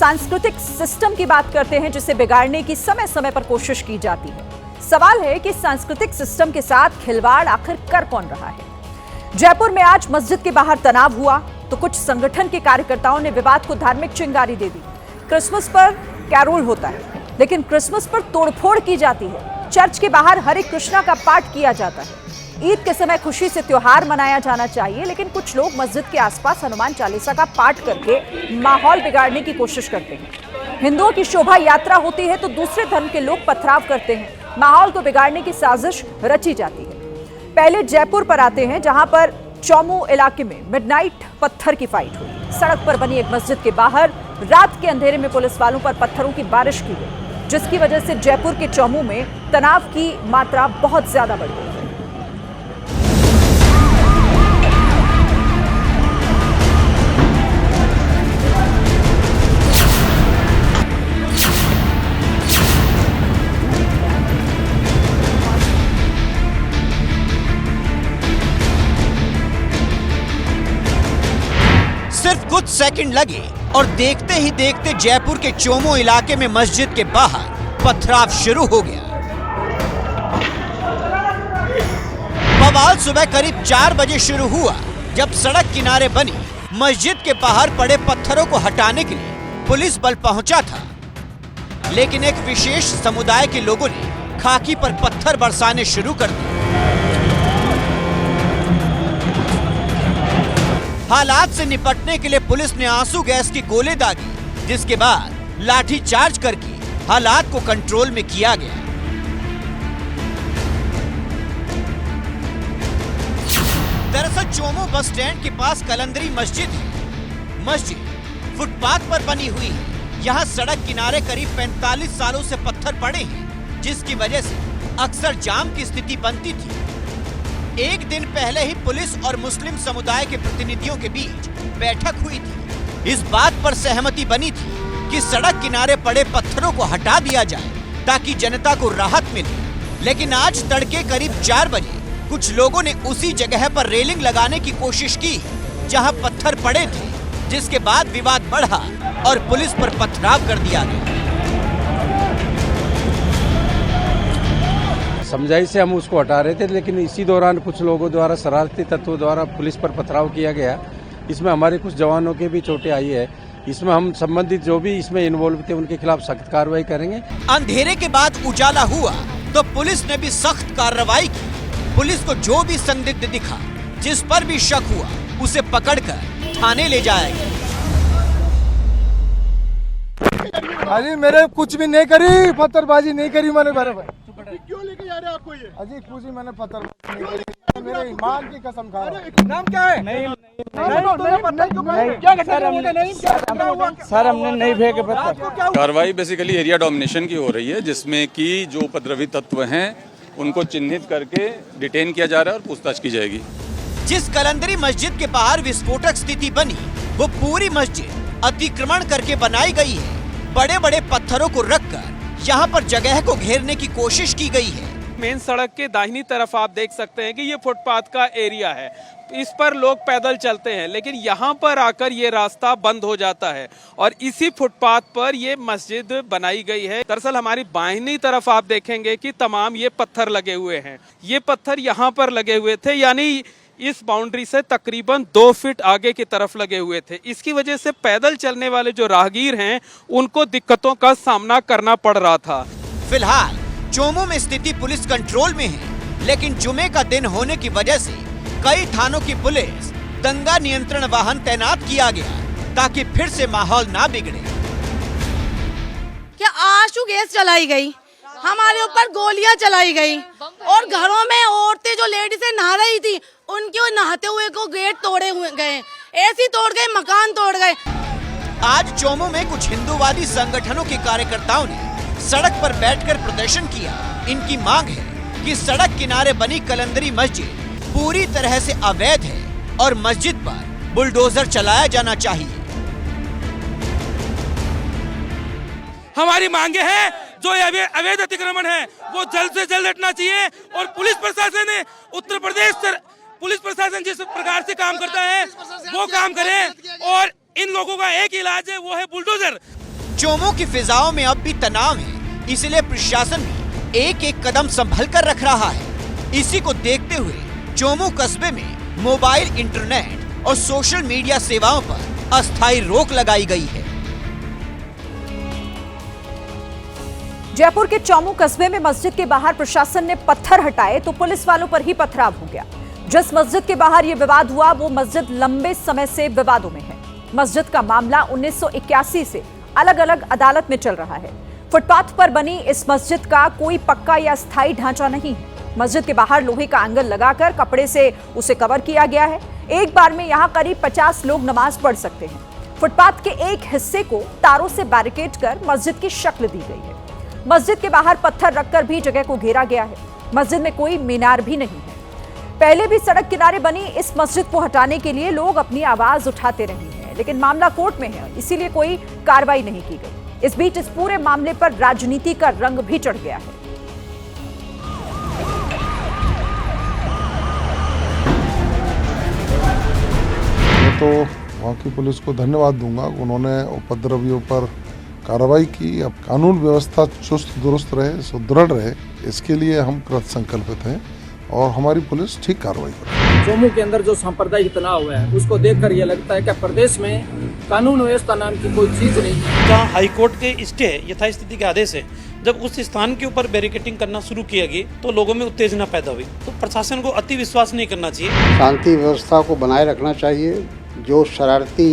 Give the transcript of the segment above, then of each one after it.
सांस्कृतिक सिस्टम की बात करते हैं जिसे बिगाड़ने की समय समय पर कोशिश की जाती है। सवाल है कि सांस्कृतिक सिस्टम के साथ खिलवाड़ आखिर कर कौन रहा है। जयपुर में आज मस्जिद के बाहर तनाव हुआ तो कुछ संगठन के कार्यकर्ताओं ने विवाद को धार्मिक चिंगारी दे दी। क्रिसमस पर कैरोल होता है, लेकिन क्रिसमस पर तोड़फोड़ की जाती है। चर्च के बाहर हरे कृष्णा का पाठ किया जाता है। ईद के समय खुशी से त्योहार मनाया जाना चाहिए, लेकिन कुछ लोग मस्जिद के आसपास हनुमान चालीसा का पाठ करके माहौल बिगाड़ने की कोशिश करते हैं। हिंदुओं की शोभा यात्रा होती है तो दूसरे धर्म के लोग पथराव करते हैं। माहौल को बिगाड़ने की साजिश रची जाती है। पहले जयपुर पर आते हैं, जहां पर चौमू इलाके में मिडनाइट पत्थर की फाइट हुई। सड़क पर बनी एक मस्जिद के बाहर रात के अंधेरे में पुलिस वालों पर पत्थरों की बारिश की गई, जिसकी वजह से जयपुर के चौमू में तनाव की मात्रा बहुत ज्यादा बढ़ गई। सिर्फ कुछ सेकंड लगे और देखते ही देखते जयपुर के चोमू इलाके में मस्जिद के बाहर पथराव शुरू हो गया। बवाल सुबह करीब 4 बजे शुरू हुआ, जब सड़क किनारे बनी मस्जिद के बाहर पड़े पत्थरों को हटाने के लिए पुलिस बल पहुंचा था, लेकिन एक विशेष समुदाय के लोगों ने खाकी पर पत्थर बरसाने शुरू कर दिए। हालात से निपटने के लिए पुलिस ने आंसू गैस की गोले दागी, जिसके बाद लाठी चार्ज करके हालात को कंट्रोल में किया गया। दरअसल चोमू बस स्टैंड के पास कलंदरी मस्जिद है। मस्जिद फुटपाथ पर बनी हुई है। यहाँ सड़क किनारे करीब 45 सालों से पत्थर पड़े हैं, जिसकी वजह से अक्सर जाम की स्थिति बनती थी। एक दिन पहले ही पुलिस और मुस्लिम समुदाय के प्रतिनिधियों के बीच बैठक हुई थी। इस बात पर सहमति बनी थी कि सड़क किनारे पड़े पत्थरों को हटा दिया जाए ताकि जनता को राहत मिले। लेकिन आज तड़के करीब 4 बजे कुछ लोगों ने उसी जगह पर रेलिंग लगाने की कोशिश की जहां पत्थर पड़े थे, जिसके बाद विवाद बढ़ा और पुलिस पर पथराव कर दिया गया। समझाई से हम उसको हटा रहे थे, लेकिन इसी दौरान कुछ लोगों द्वारा शरारती तत्वों द्वारा पुलिस पर पथराव किया गया। इसमें हमारे कुछ जवानों के भी चोटें आई है। इसमें हम संबंधित जो भी इसमें इन्वॉल्व थे उनके खिलाफ सख्त कार्रवाई करेंगे। अंधेरे के बाद उजाला हुआ तो पुलिस ने भी सख्त कार्रवाई की। पुलिस को जो भी संदिग्ध दिखा, जिस पर भी शक हुआ, उसे पकड़कर थाने ले जाएगा। अजी मेरे कुछ भी नहीं करी, पत्थरबाजी नहीं करी मैंने। बराबर क्यों लेके जा रहे हैं आपको ये? अजी कुछ ही मैंने पत्थरबाजी नहीं करी, मेरे ईमान की कसम खा रहा हूं। नाम क्या है? नहीं सर, हमने नहीं फेंके पत्थर। कार्रवाई बेसिकली एरिया डोमिनेशन की हो रही है, जिसमें कि जो उपद्रवी तत्व हैं उनको चिन्हित करके डिटेन किया जा रहा है और पूछताछ की जाएगी। जिस कलंदरी मस्जिद के बाहर विस्फोटक स्थिति बनी, वो पूरी मस्जिद अतिक्रमण करके बनाई गई है। बड़े बड़े पत्थरों को रखकर यहाँ पर जगह को घेरने की कोशिश की गई है। मेन सड़क के दाहिनी तरफ आप देख सकते हैं कि ये फुटपाथ का एरिया है। इस पर लोग पैदल चलते हैं, लेकिन यहाँ पर आकर ये रास्ता बंद हो जाता है और इसी फुटपाथ पर ये मस्जिद बनाई गई है। दरअसल हमारी बाहिनी तरफ आप देखेंगे कि तमाम ये पत्थर लगे हुए हैं। ये पत्थर यहाँ पर लगे हुए थे, यानी इस बाउंड्री से तकरीबन 2 फीट आगे की तरफ लगे हुए थे। इसकी वजह से पैदल चलने वाले जो राहगीर हैं उनको दिक्कतों का सामना करना पड़ रहा था। फिलहाल चोमू में स्थिति पुलिस कंट्रोल में है, लेकिन जुमे का दिन होने की वजह से कई थानों की पुलिस दंगा नियंत्रण वाहन तैनात किया गया ताकि फिर से माहौल ना बिगड़े। क्या आंसू गैस चलाई गई, हमारे ऊपर गोलियां चलाई गई और घरों में औरतें जो लेडीज़ें नहा रही थी उनके नहाते हुए को गेट तोड़े हुए गए, एसी तोड़ गए, मकान तोड़ गए। आज चोमू में कुछ हिंदूवादी संगठनों के कार्यकर्ताओं ने सड़क पर बैठकर प्रदर्शन किया। इनकी मांग है कि सड़क किनारे बनी कलंदरी मस्जिद पूरी तरह से अवैध है और मस्जिद पर बुलडोजर चलाया जाना चाहिए। हमारी मांगे हैं, जो अवैध अतिक्रमण है वो जल्द से जल्द हटना चाहिए और पुलिस प्रशासन ने उत्तर प्रदेश पुलिस प्रशासन जिस प्रकार से काम करता है वो काम करे और इन लोगों का एक इलाज है, वो है बुलडोजर। चोमू की फिजाओं में अब भी तनाव है, इसलिए प्रशासन भी एक एक कदम संभल कर रख रहा है। इसी को देखते हुए चोमू कस्बे में मोबाइल, इंटरनेट और सोशल मीडिया सेवाओं पर अस्थायी रोक लगाई गई है। जयपुर के चोमू कस्बे में मस्जिद के बाहर प्रशासन ने पत्थर हटाए तो पुलिस वालों पर ही पथराव हो गया। जिस मस्जिद के बाहर यह विवाद हुआ वो मस्जिद लंबे समय से विवादों में है। मस्जिद का मामला 1981 से अलग अलग अदालत में चल रहा है। फुटपाथ पर बनी इस मस्जिद का कोई पक्का या स्थायी ढांचा नहीं है। मस्जिद के बाहर लोहे का एंगल लगाकर कपड़े से उसे कवर किया गया है। एक बार में यहां करीब 50 लोग नमाज पढ़ सकते हैं। फुटपाथ के एक हिस्से को तारों से बैरिकेड कर मस्जिद की शक्ल दी गई है। मस्जिद के बाहर पत्थर रखकर भी जगह को घेरा गया है। मस्जिद में कोई मीनार भी नहीं है। पहले भी सड़क किनारे बनी इस मस्जिद को हटाने के लिए लोग अपनी आवाज उठाते रहे हैं, लेकिन मामला कोर्ट में है, इसीलिए कोई कार्रवाई नहीं की गई। इस बीच इस पूरे मामले पर राजनीति का रंग भी चढ़ गया है। मैं तो वहाँ की पुलिस को धन्यवाद दूंगा, उन्होंने उपद्रवियों पर कार्रवाई की। अब कानून व्यवस्था चुस्त दुरुस्त रहे, सुदृढ़ रहे, इसके लिए हम कृत संकल्पित हैं और हमारी पुलिस ठीक कार्रवाई करे। चोमू के अंदर जो सांप्रदायिक तनाव है उसको देखकर यह लगता है कि प्रदेश में कानून व्यवस्था नाम की कोई चीज नहीं है। जहाँ हाईकोर्ट के स्टे यथास्थिति के आदेश है, जब उस स्थान के ऊपर बैरिकेटिंग करना शुरू किया गया तो लोगों में उत्तेजना पैदा हुई। तो प्रशासन को अति विश्वास नहीं करना चाहिए। शांति व्यवस्था को बनाए रखना चाहिए। जो शरारती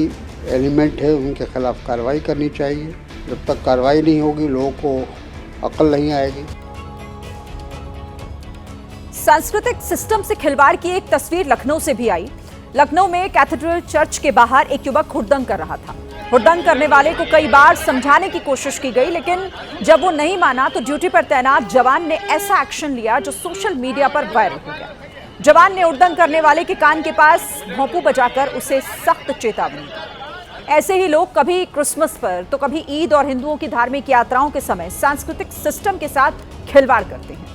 एलिमेंट है उनके खिलाफ कार्रवाई करनी चाहिए। जब तक कार्रवाई नहीं होगी लोगों को अकल नहीं आएगी। सांस्कृतिक सिस्टम से खिलवाड़ की एक तस्वीर लखनऊ से भी आई। लखनऊ में कैथेड्रल चर्च के बाहर एक युवक हुड़दंग कर रहा था। हुड़दंग करने वाले को कई बार समझाने की कोशिश की गई, लेकिन जब वो नहीं माना तो ड्यूटी पर तैनात जवान ने ऐसा एक्शन लिया जो सोशल मीडिया पर वायरल हो गया। जवान ने हुड़दंग करने वाले के कान के पास भोंपू बजाकर उसे सख्त चेतावनी दी। ऐसे ही लोग कभी क्रिसमस पर तो कभी ईद और हिंदुओं की धार्मिक यात्राओं के समय सांस्कृतिक सिस्टम के साथ खिलवाड़ करते हैं।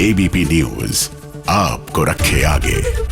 एबीपी न्यूज आपको रखे आगे।